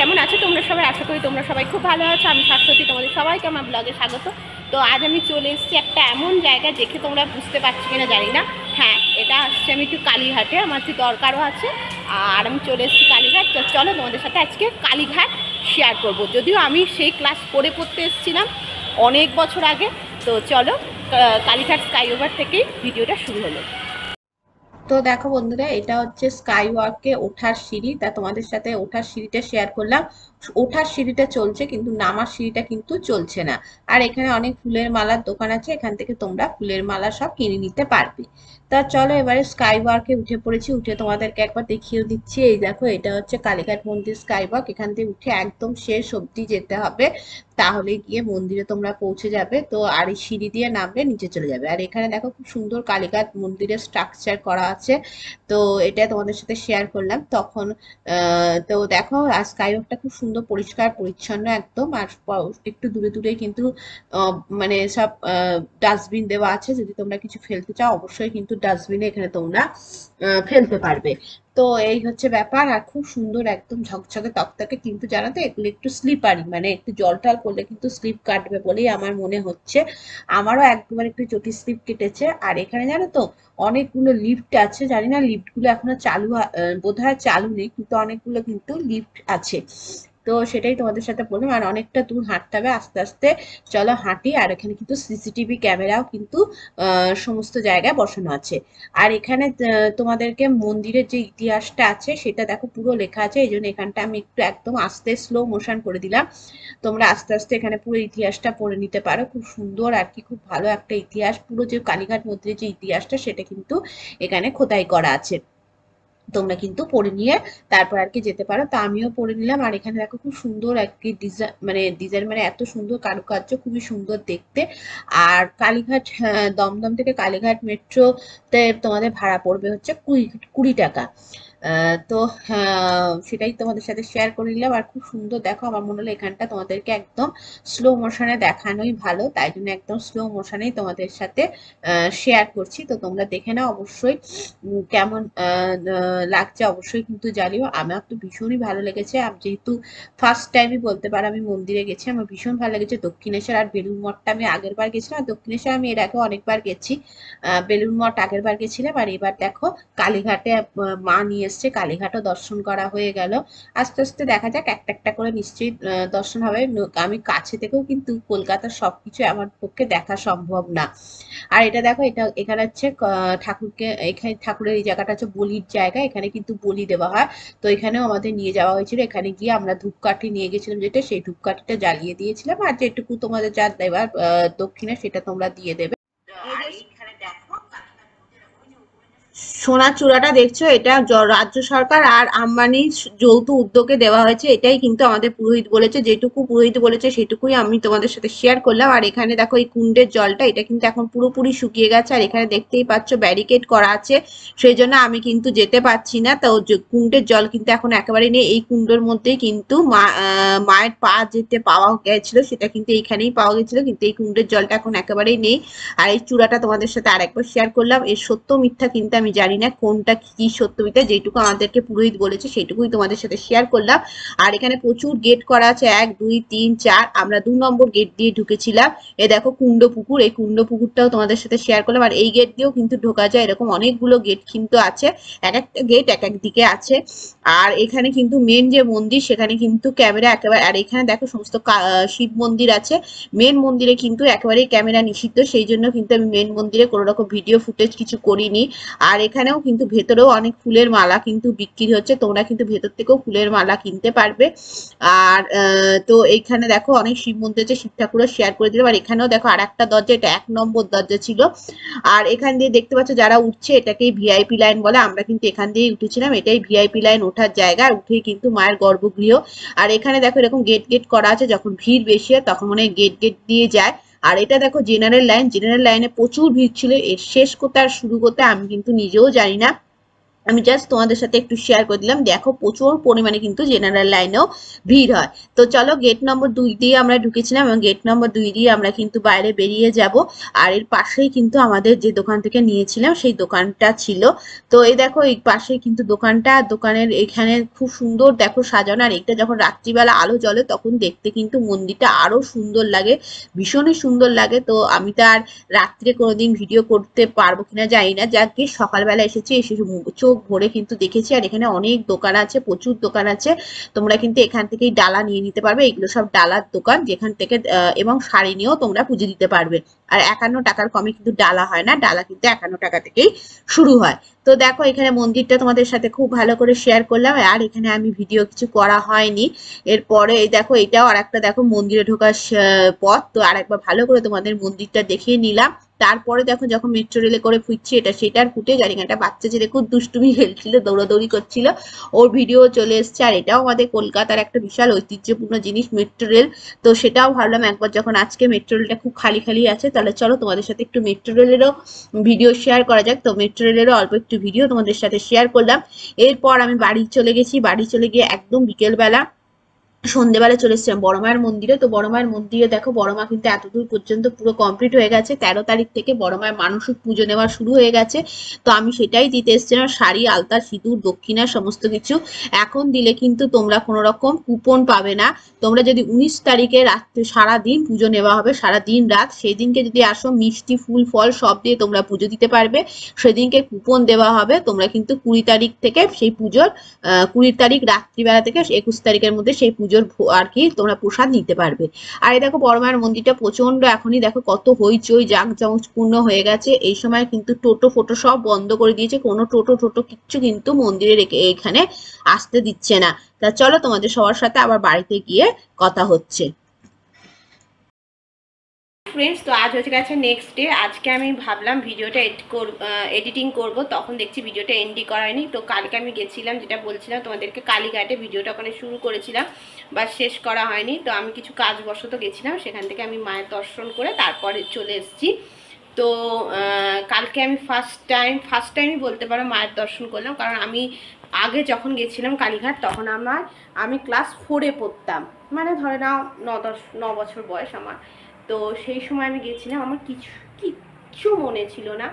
কেমন আছো তোমরা সবাই? আশা করি তোমরা সবাই খুব ভালো আছো। আমি শাশ্বতী, তোমাদের সবাইকে আমার ব্লগে স্বাগত। তো আজ আমি চলে এসেছি একটা এমন জায়গা দেখে তোমরা বুঝতে পারছো কিনা জানি না। হ্যাঁ, এটা আসছে আমি একটু কালীঘাটে, আমার একটু দরকারও আছে। আর আমি চলে এসেছি কালীঘাট। তো চলো তোমাদের সাথে আজকে কালীঘাট শেয়ার করব। যদিও আমি সেই ক্লাস পড়তে এসেছিলাম অনেক বছর আগে। তো চলো, কালীঘাট স্কাইওভার থেকেই ভিডিওটা শুরু হলো। তো দেখো বন্ধুরা, এটা হচ্ছে স্কাই ওয়াকে ওঠার সিঁড়ি। তা তোমাদের সাথে ওঠার সিঁড়িটা শেয়ার করলাম। ওঠার সিঁড়িটা চলছে কিন্তু নামার সিঁড়িটা কিন্তু চলছে না। আর এখানে অনেক ফুলের মালার দোকান আছে, এখান থেকে তোমরা ফুলের মালা সব কিনে নিতে পারবে। তা চলো এবারে স্কাই ওয়াকে উঠে পড়েছি। উঠে তোমাদেরকে একবার দেখিয়ে দিচ্ছি। এই দেখো, এটা হচ্ছে কালীঘাট মন্দির স্কাই ওয়াক। এখান থেকে উঠে একদম শেষ অবধি যেতে হবে, তাহলে গিয়ে মন্দিরে তোমরা পৌঁছে যাবে। তো আর এই সিঁড়ি দিয়ে নামলে নিচে চলে যাবে। আর এখানে দেখো খুব সুন্দর কালীঘাট মন্দিরের স্ট্রাকচার করা আছে। তো এটা তোমাদের সাথে শেয়ার করলাম তখন। তো দেখো, আর স্কাই ওয়াকটা খুব সুন্দর পরিষ্কার পরিচ্ছন্ন একদম। আর একটু দূরে দূরে কিন্তু আহ, মানে সব ডাস্টবিন দেওয়া আছে। যদি তোমরা কিছু ফেলতে চাও অবশ্যই কিন্তু ডাস্টবিনে এখানে তোমরা ফেলতে পারবে। তো এই হচ্ছে ব্যাপার। আর খুব সুন্দর একদম ঝকঝকে তকতকে, কিন্তু জানো তো এগুলো একটু স্লিপারি, মানে একটু জল টল করলে কিন্তু স্লিপ কাটবে বলেই আমার মনে হচ্ছে। আমারও একবার একটু চটি স্লিপ কেটেছে। আর এখানে জানো তো অনেকগুলো লিফট আছে। জানি না লিফট গুলো এখনো চালু বোধহয় চালু নেই, কিন্তু অনেকগুলো কিন্তু লিফট আছে। তো সেটাই তোমাদের সাথে বললাম। আর অনেকটা দূর হাঁটতে হবে আস্তে আস্তে। চলো হাঁটি। আর এখানে কিন্তু সিসিটিভি ক্যামেরাও কিন্তু সমস্ত জায়গায় বসানো আছে। আর এখানে তোমাদেরকে মন্দিরের যে ইতিহাসটা আছে সেটা দেখো পুরো লেখা আছে। এই জন্য এখানটা আমি একটু একদম আস্তে স্লো মোশন করে দিলাম। তোমরা আস্তে আস্তে এখানে পুরো ইতিহাসটা পড়ে নিতে পারো। খুব সুন্দর আর কি, খুব ভালো একটা ইতিহাস। পুরো যে কালীঘাট মন্দিরের যে ইতিহাসটা সেটা কিন্তু এখানে খোদাই করা আছে। তোমরা কিন্তু পড়ে নিয়ে তারপর আর কি যেতে পারো। তা আমিও পড়ে নিলাম। আর এখানে দেখো খুব সুন্দর একটি ডিজাইন, মানে এত সুন্দর কারুকার্য, খুবই সুন্দর দেখতে। আর কালীঘাট, দমদম থেকে কালীঘাট মেট্রোতে তোমাদের ভাড়া পড়বে হচ্ছে 20 টাকা। তো সেটাই তোমাদের সাথে শেয়ার করে নিলাম। আর খুব সুন্দর দেখো, আমার মনে হলো এখানটা তোমাদেরকে একদম স্লো মোশনে দেখানোই ভালো, তাই জন্য একদম স্লো মোশনেই তোমাদের সাথে শেয়ার করছি। তো তোমরা দেখে নাও অবশ্যই কেমন লাগছে অবশ্যই কিন্তু জানিও। আমার তো ভীষণই ভালো লেগেছে। যেহেতু ফার্স্ট টাইমই বলতে পারো আমি মন্দিরে গেছি, আমার ভীষণ ভালো লেগেছে। দক্ষিণেশ্বর আর বেলুড় মঠটা আমি আগের বার গেছিলাম। আর দক্ষিণেশ্বর আমি এর আগে অনেকবার গেছি। বেলুড় মঠ আগের বার গেছিলাম। আর এবার দেখো কালীঘাটে মা নিয়ে এসছে, কালীঘাটও দর্শন করা হয়ে গেল। আস্তে আস্তে দেখা যাক, একটা একটা করে নিশ্চয়ই দর্শন হবে। আমি কাছে থেকেও কিন্তু কলকাতার সবকিছু আমার পক্ষে দেখা সম্ভব না। আর এটা দেখো, এটা এখানে হচ্ছে ঠাকুরকে, এখানে ঠাকুরের এই জায়গাটা হচ্ছে বলির জায়গা, এখানে কিন্তু বলি দেওয়া হয়। তো এখানেও আমাদের নিয়ে যাওয়া হয়েছিল। এখানে গিয়ে আমরা ধূপকাঠি নিয়ে গেছিলাম, যেটা সেই ধূপকাঠিটা জ্বালিয়ে দিয়েছিলাম। আর যেটুকু তোমাদের যা দেবার দক্ষিণে সেটা তোমরা দিয়ে দেবে। সোনার চূড়াটা দেখছো, এটা রাজ্য সরকার আর আম্বানির যৌথ উদ্যোগে দেওয়া হয়েছে। এটাই কিন্তু আমাদের পুরোহিত বলেছে। যেটুকু পুরোহিত বলেছে সেটুকুই আমি তোমাদের সাথে শেয়ার করলাম। আর এখানে দেখো এই কুণ্ডের জলটা, এটা কিন্তু এখন পুরোপুরি শুকিয়ে গেছে। আর এখানে দেখতেই পাচ্ছ ব্যারিকেড করা আছে, সেই জন্য আমি কিন্তু যেতে পারছি না। তো কুণ্ডের জল কিন্তু এখন একেবারে নেই। এই কুণ্ডের মধ্যেই কিন্তু মায়ের পা যেতে পাওয়া গেছিল, সেটা কিন্তু এইখানেই পাওয়া গেছিল, কিন্তু এই কুণ্ডের জলটা এখন একেবারেই নেই। আর এই চূড়াটা তোমাদের সাথে আরেকবার শেয়ার করলাম। এর সত্য মিথ্যা কিন্তু আমি জানি না কোনটা কি সত্য মিথ্যা, যেটুকু আমাদেরকে পুরোহিত বলেছে সেইটুকুই তোমাদের সাথে শেয়ার করলাম। আর এখানে প্রচুর গেট করা আছে, 1 2 3 4। আমরা 2 নম্বর গেট দিয়ে ঢুকেছিলাম। এ দেখো কুণ্ড পুকুর, এই কুণ্ড পুকুরটাও তোমাদের সাথে শেয়ার করলাম। আর এই গেট দিয়েও কিন্তু ঢোকা যায়, এরকম অনেকগুলো গেট কিন্তু আছে। এক একটা গেট এক এক দিকে আছে। আর এখানে কিন্তু মেন যে মন্দির সেখানে কিন্তু ক্যামেরা একেবারে, আর এখানে দেখো সমস্ত শিব মন্দির আছে। মেন মন্দিরে কিন্তু একেবারেই ক্যামেরা নিষিদ্ধ, সেই জন্য কিন্তু আমি মেন মন্দিরে কোনো রকম ভিডিও ফুটেজ কিছু করিনি। আর এখানেও কিন্তু ভেতরেও অনেক ফুলের মালা কিন্তু বিক্রি হচ্ছে, তোমরা কিন্তু ভেতর থেকেও ফুলের মালা কিনতে পারবে। আর তো এইখানে দেখো অনেক শিব মন্দির আছে, শিব ঠাকুরও শেয়ার করে দিলাম। আর এখানেও দেখো আর একটা দরজা, এটা 1 নম্বর দরজা ছিল। আর এখান দিয়ে দেখতে পাচ্ছ যারা উঠছে এটাকেই ভিআইপি লাইন বলে, আমরা কিন্তু এখান দিয়েই উঠেছিলাম। এটাই ভিআইপি লাইন ওঠার জায়গা, উঠেই কিন্তু মায়ের গর্ভগৃহ। আর এখানে দেখো এরকম গেট গেট করা আছে, যখন ভিড় বেশি হয় তখন মনে হয় গেট গেট দিয়ে যায়। আর এটা দেখো জেনারেল লাইন, জেনারেল লাইনে প্রচুর ভিড় ছিল। এর শেষ কোথায় আর শুরু কোথায় আমি কিন্তু নিজেও জানি না। আমি জাস্ট তোমাদের সাথে একটু শেয়ার করে দিলাম। দেখো প্রচুর পরিমাণে কিন্তু জেনারেল লাইনেও ভিড় হয়। তো চলো গেট নম্বর 2 দিয়ে আমরা ঢুকেছিলাম এবং গেট নম্বর 2 দিয়ে আমরা কিন্তু বাইরে বেরিয়ে যাব। আর এর পাশেই কিন্তু আমাদের যে দোকান থেকে নিয়েছিলাম সেই দোকানটা ছিল। তো এই দেখো এই পাশেই কিন্তু দোকানটা, দোকানের এখানে খুব সুন্দর দেখো সাজানো। আর এটা যখন রাত্রিবেলা আলো জ্বলে তখন দেখতে কিন্তু মন্দিরটা আরো সুন্দর লাগে, ভীষণই সুন্দর লাগে। তো আমি তো আর রাত্রে কোনোদিন ভিডিও করতে পারবো কিনা জানি না, যাকে সকালবেলা এসেছি, এসে চোখ ভরে কিন্তু দেখেছি। আর এখানে অনেক দোকান আছে, প্রচুর দোকান আছে, তোমরা কিন্তু এখান থেকেই ডালা নিয়ে নিতে পারবে। এগুলো সব ডালার দোকান, যেখান থেকে এবং শাড়ি নিয়েও তোমরা পুজো দিতে পারবে। আর 51 টাকার কমে কিন্তু ডালা হয় না, ডালা কিন্তু 51 টাকা থেকেই শুরু হয়। তো দেখো এখানে মন্দিরটা তোমাদের সাথে খুব ভালো করে শেয়ার করলাম। আর এখানে আমি ভিডিও কিছু করা হয়নি। এরপরে এই দেখো এটাও আর একটা দেখো মন্দিরে ঢোকার পথ। তো আর একবার ভালো করে তোমাদের মন্দিরটা দেখিয়ে নিলাম। তারপরে দেখো যখন মেট্রো রেলে করে ফিরছি, এটা সেটার ফুটেজ। আর এখানে একটা বাচ্চা ছেলে খুব দুষ্টুমি খেলছিল, দৌড়াদৌড়ি করছিল, ওর ভিডিও চলে এসছে। আর এটাও আমাদের কলকাতার একটা বিশাল ঐতিহ্যপূর্ণ জিনিস মেট্রো রেল। তো সেটাও ভাবলাম একবার যখন আজকে মেট্রো রেলটা খুব খালি খালি আছে, তাহলে চলো তোমাদের সাথে একটু মেট্রো রেলেরও ভিডিও শেয়ার করা যাক। তো মেট্রো রেলেরও অল্প একটু ভিডিও তোমাদের সাথে শেয়ার করলাম। এরপর আমি বাড়ি চলে গেছি। বাড়ি চলে গিয়ে একদম বিকেলবেলা সন্ধেবেলা চলে এসেছিলাম বড় মায়ের মন্দিরে। তো বড় মায়ের মন্দিরে দেখো বড় মা কিন্তু এতদূর পর্যন্ত পুরো কমপ্লিট হয়ে গেছে। 13 তারিখ থেকে বড় মায়ের মানসিক পুজো নেওয়া শুরু হয়ে গেছে। তো আমি সেটাই দিতে এসেছিলাম, শাড়ি, আলতা, সিঁদুর, দক্ষিণা সমস্ত কিছু। এখন দিলে কিন্তু তোমরা কোনো রকম কুপন পাবে না। তোমরা যদি 19 তারিখে রাত্রে সারাদিন পুজো নেওয়া হবে, সারাদিন রাত, সেই দিনকে যদি আসো মিষ্টি, ফুল, ফল সব দিয়ে তোমরা পুজো দিতে পারবে। সেদিনকে কুপন দেওয়া হবে। তোমরা কিন্তু 20 তারিখ থেকে সেই পুজোর 20 তারিখ রাত্রিবেলা থেকে 21 তারিখের মধ্যে সেই পুজোর আর কি তোমরা প্রসাদ নিতে পারবে। আর এই দেখো বড় মায়ের মন্দিরটা প্রচন্ড এখনই দেখো কত হইচই জাঁকজমকপূর্ণ হয়ে গেছে। এই সময় কিন্তু টোটো ফোটো সব বন্ধ করে দিয়েছে, কোনো টোটো টোটো কিচ্ছু কিন্তু মন্দিরে রেখে এখানে আসতে দিচ্ছে না। তা চলো তোমাদের সবার সাথে আবার বাড়িতে গিয়ে কথা হচ্ছে। ফ্রেন্ডস, তো আজ হচ্ছে গেছে নেক্সট ডে। আজকে আমি ভাবলাম ভিডিওটা এডিটিং করব, তখন দেখছি ভিডিওটা এন্ডি করা হয়নি। তো কালকে আমি গেছিলাম, যেটা বলছিলাম তোমাদেরকে, কালীঘাটে ভিডিওটা ওখানে শুরু করেছিলাম বা শেষ করা হয়নি। তো আমি কিছু কাজবশত গেছিলাম, সেখান থেকে আমি মায়ের দর্শন করে তারপরে চলে এসেছি। তো কালকে আমি ফার্স্ট টাইমই বলতে পারো মায়ের দর্শন করলাম। কারণ আমি আগে যখন গেছিলাম কালীঘাট তখন আমি ক্লাস 4-এ পড়তাম, মানে ধরে নাও 9 বছর বয়স আমার। তো সেই সময় আমি গেছিলাম, আমার কিচ্ছু মনে ছিল না।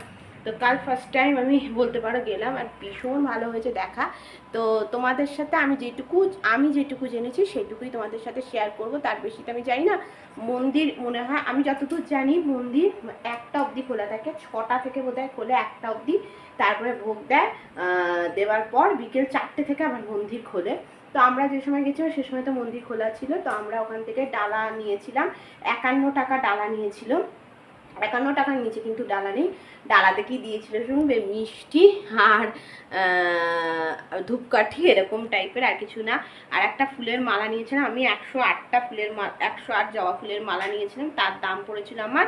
তো কাল ফার্স্ট টাইম আমি বলতে পারো গেলাম, আর ভীষণ ভালো হয়েছে দেখা। তো তোমাদের সাথে আমি যেটুকু জেনেছি সেইটুকুই তোমাদের সাথে শেয়ার করব, তার বেশি তো আমি জানি না। মন্দির মনে হয়, আমি যতদূর জানি মন্দির 1টা অবধি খোলা থাকে, 6টা থেকে বোধহয় খোলে 1টা অবধি। তারপরে ভোগ দেয়, দেওয়ার পর বিকেল 4টে থেকে আবার মন্দির খোলে। তো আমরা যে সময় গেছিলাম সে সময় তো মন্দির খোলা ছিল। তো আমরা ওখান থেকে ডালা নিয়েছিলাম, 51 টাকা ডালা নিয়েছিল। 51 টাকা নিয়েছে, কিন্তু ডালা নেই। ডালাতে কি দিয়েছিল শুনবে? মিষ্টি আর ধূপকাঠি, এরকম টাইপের, আর কিছু না। আর একটা ফুলের মালা নিয়েছিলাম আমি, 108টা ফুলের 108 জবা ফুলের মালা নিয়েছিলাম। তার দাম পড়েছিল আমার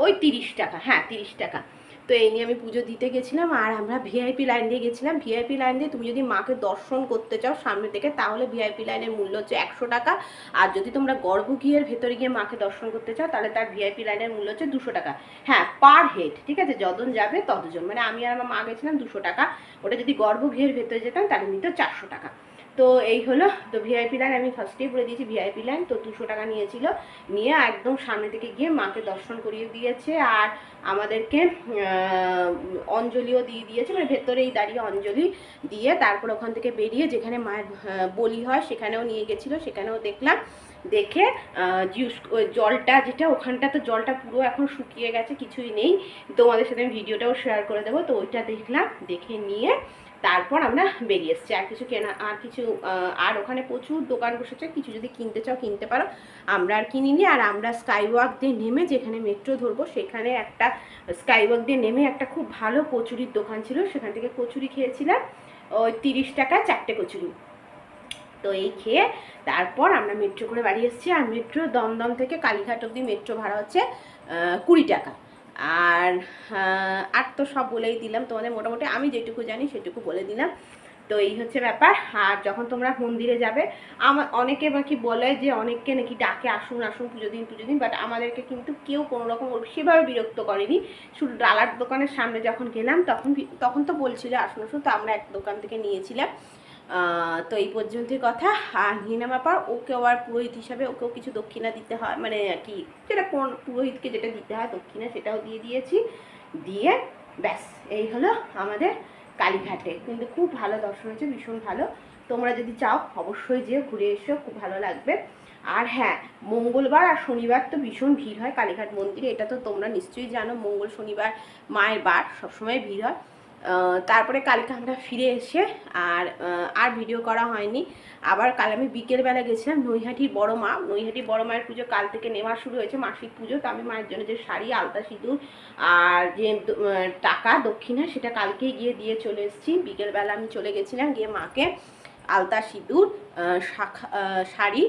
ওই 30 টাকা, হ্যাঁ 30 টাকা। তো এই নিয়ে আমি পুজো দিতে গেছিলাম। আর আমরা ভিআইপি লাইন দিয়ে গেছিলাম। ভিআইপি লাইন দিয়ে তুমি যদি মাকে দর্শন করতে চাও সামনে থেকে, তাহলে ভিআইপি লাইনের মূল্য হচ্ছে 100 টাকা। আর যদি তোমরা গর্ভগৃহের ভেতরে গিয়ে মাকে দর্শন করতে চাও, তাহলে তার ভিআইপি লাইনের মূল্য হচ্ছে 200 টাকা। হ্যাঁ, পার হেড, ঠিক আছে, যতজন যাবে ততজন, মানে আমি আর আমার মা গেছিলাম 200 টাকা। ওটা যদি গর্ভগৃহের ভেতরে যেতাম তাহলে নিত 400 টাকা। তো এই হলো। তো ভিআইপি লাইন আমি ফার্স্টেই বলে দিয়েছি, ভিআইপি লাইন। তো 200 টাকা নিয়েছিল, নিয়ে একদম সামনে থেকে গিয়ে মাকে দর্শন করিয়ে দিয়েছে। আর আমাদেরকে অঞ্জলিও দিয়ে দিয়েছে, মানে ভেতরেই দাঁড়িয়ে অঞ্জলি দিয়ে তারপর ওখান থেকে বেরিয়ে যেখানে মায়ের বলি হয় সেখানেও নিয়ে গেছিলো, সেখানেও দেখলাম। দেখে জলটা যেটা ওখানটা, তো জলটা পুরো এখন শুকিয়ে গেছে, কিছুই নেই। তোমাদের সাথে আমি ভিডিওটাও শেয়ার করে দেবো। তো ওইটা দেখলাম, দেখে নিয়ে তারপর আমরা বেরিয়ে এসেছি। আর কিছু কেনা, আর ওখানে প্রচুর দোকান বসেছে, কিছু যদি কিনতে চাও কিনতে পারো। আমরা আর কিনিনি। আর আমরা স্কাইওয়াক দিয়ে নেমে যেখানে মেট্রো ধরবো, সেখানে একটা স্কাইওয়াক দিয়ে নেমে একটা খুব ভালো কচুরির দোকান ছিল, সেখান থেকে কচুরি খেয়েছিলাম। ওই 30 টাকা 4টে কচুরি। তো এই খেয়ে তারপর আমরা মেট্রো করে বাড়ি এসেছি। আর মেট্রো দমদম থেকে কালীঘাট অবধি মেট্রো ভাড়া হচ্ছে 20 টাকা। আর তো সব বলেই দিলাম তোমাদের, মোটামুটি আমি যেটুকু জানি সেটুকু বলে দিলাম। তো এই হচ্ছে ব্যাপার। আর যখন তোমরা মন্দিরে যাবে, আমার অনেকে নাকি বলে যে অনেককে নাকি ডাকে আসুন আসুন পুজো দিন, বাট আমাদেরকে কিন্তু কেউ কোনো রকম সেভাবে বিরক্ত করেনি। শুধু ডালার দোকানের সামনে যখন গেলাম তখন তো বলছিল আসুন আসুন, তো আমরা এক দোকান থেকে নিয়েছিলাম। তো এই পর্যন্তই কথা। আর নিয়ে ব্যাপার, ওকে আবার পুরোহিত হিসাবে ওকেও কিছু দক্ষিণা দিতে হয়, মানে কি যেটা কোন পুরোহিতকে যেটা দিতে হয় দক্ষিণা, সেটাও দিয়ে দিয়েছি। দিয়ে ব্যাস এই হলো আমাদের কালীঘাটে। কিন্তু খুব ভালো দর্শন হয়েছে, ভীষণ ভালো। তোমরা যদি চাও অবশ্যই যে ঘুরে এসো, খুব ভালো লাগবে। আর হ্যাঁ, মঙ্গলবার আর শনিবার তো ভীষণ ভিড় হয় কালীঘাট মন্দিরে, এটা তো তোমরা নিশ্চয়ই জানো। মঙ্গল শনিবার মায়ের বার, সবসময় ভিড় হয়। তারপরে কালকে আমরা ফিরে এসে আর ভিডিও করা হয়নি। আবার কাল আমি বিকেলবেলা গেছিলাম নৈহাটির বড় মা। নৈহাটির বড় মায়ের পুজো কাল থেকে নেওয়া শুরু হয়েছে, মাসিক পুজো। তো আমি মায়ের জন্য যে শাড়ি, আলতা, সিঁদুর আর যে টাকা দক্ষিণা, সেটা কালকেই গিয়ে দিয়ে চলে এসেছি। বিকেলবেলা আমি চলে গেছিলাম, গিয়ে মাকে আলতা, সিঁদুর, শাড়ি,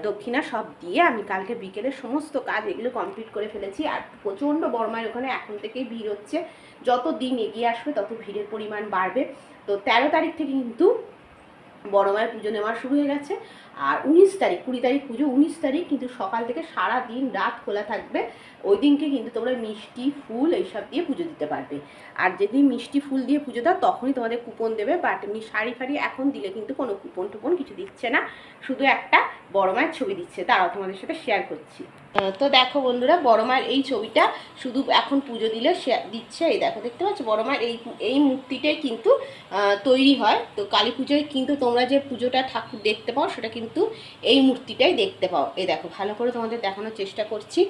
দক্ষিণা সব দিয়ে আমি কালকে বিকেলে সমস্ত কাজ এগুলো কমপ্লিট করে ফেলেছি। আর প্রচণ্ড বড় মায়ের ওখানে এখন থেকেই ভিড় হচ্ছে, যত দিন এগিয়ে আসবে তত ভিড়ের পরিমাণ বাড়বে। তো 13 তারিখ থেকে কিন্তু বড় মায়ের পুজো নেওয়া শুরু হয়ে গেছে। আর 19 তারিখ, 20 তারিখ পুজো, 19 তারিখ কিন্তু সকাল থেকে সারা দিন রাত খোলা থাকবে। ওই দিনকে কিন্তু তোমরা মিষ্টি, ফুল এইসব দিয়ে পুজো দিতে পারবে। আর যেদিন মিষ্টি ফুল দিয়ে পুজো দাও তখনই তোমাদের কুপন দেবে, বাট এমনি শাড়ি ফাড়ি এখন দিলে কিন্তু কোনো কুপন টুপন কিছু দিচ্ছে না, শুধু একটা বড় মায়ের ছবি দিচ্ছে। তারাও তোমাদের সাথে শেয়ার করছি। তো দেখো বন্ধুরা, বড় মায়ের এই ছবিটা শুধু এখন পুজো দিলে দিচ্ছে। এই দেখো, দেখতে পাচ্ছ বড় মায়ের এই মূর্তিটাই কিন্তু তৈরি হয়। তো কালী পুজোয় কিন্তু তোমরা যে পুজোটা ঠাকুর দেখতে পাও সেটা কিন্তু এই মূর্তিটাই দেখতে পাও। এই দেখো, ভালো করে তোমাদের দেখানোর চেষ্টা করছি।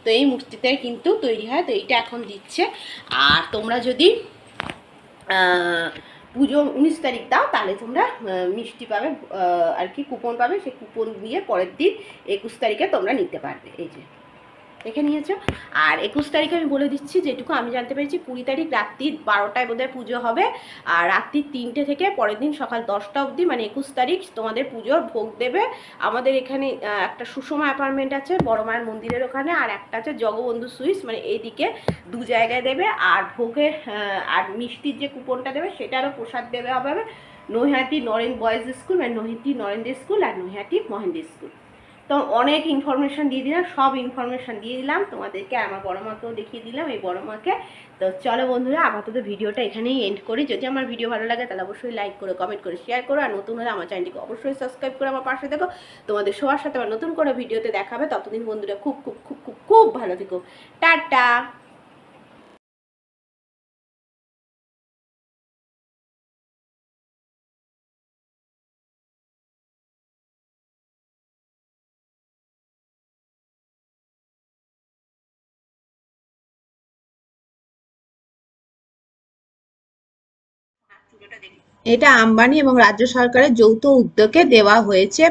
তো এই মূর্তিটাই কিন্তু তৈরি হয়। তো এইটা এখন দিচ্ছে। আর তোমরা যদি পুজো 19 তারিখ দাও তাহলে তোমরা মিষ্টি পাবে, আর কি কুপন পাবে। সেই কুপন দিয়ে পরের দিন 21 তারিখে তোমরা নিতে পারবে। এই যে দেখে নিয়েছো। আর 21 তারিখে আমি বলে দিচ্ছি, যেটুকু আমি জানতে পেরেছি 20 তারিখ রাত্রি 12টায় বোধহয় পুজো হবে। আর রাত্রি 3টে থেকে পরের দিন সকাল 10টা অবধি, মানে 21 তারিখ তোমাদের পুজোর ভোগ দেবে। আমাদের এখানে একটা সুষমা অ্যাপার্টমেন্ট আছে বড় মায়ের মন্দিরের ওখানে, আর একটা আছে জগবন্ধু সুইটস, মানে এইদিকে দু জায়গায় দেবে। আর ভোগের আর মিষ্টির যে কুপনটা দেবে সেটারও প্রসাদ দেবে হবে নৈহাটি নরেন বয়েজ স্কুল, মানে নৈহাটি নরেন্দ্র স্কুল আর নৈহাটি মহেন্দ্র স্কুল। তো অনেক ইনফরমেশান দিয়ে দিলাম, সব ইনফরমেশান দিয়ে দিলাম তোমাদেরকে। আমার বড় মাকেও দেখিয়ে দিলাম, এই বড় মাকে। তো চলো বন্ধুরা, আপাতত ভিডিওটা এখানেই এন্ড করি। যদি আমার ভিডিও ভালো লাগে তাহলে অবশ্যই লাইক করো, কমেন্ট করে শেয়ার করো। আর নতুন হলে আমার চ্যানেলটিকে অবশ্যই সাবস্ক্রাইব করে আমার পাশে দেখো। তোমাদের সবার সাথে আবার নতুন করে ভিডিওতে দেখাবে। ততদিন বন্ধুরা খুব খুব খুব খুব খুব ভালো থেকো। টাটা। এটা আম্বানি এবং রাজ্য সরকারের যৌথ উদ্যোগে দেওয়া হয়েছে।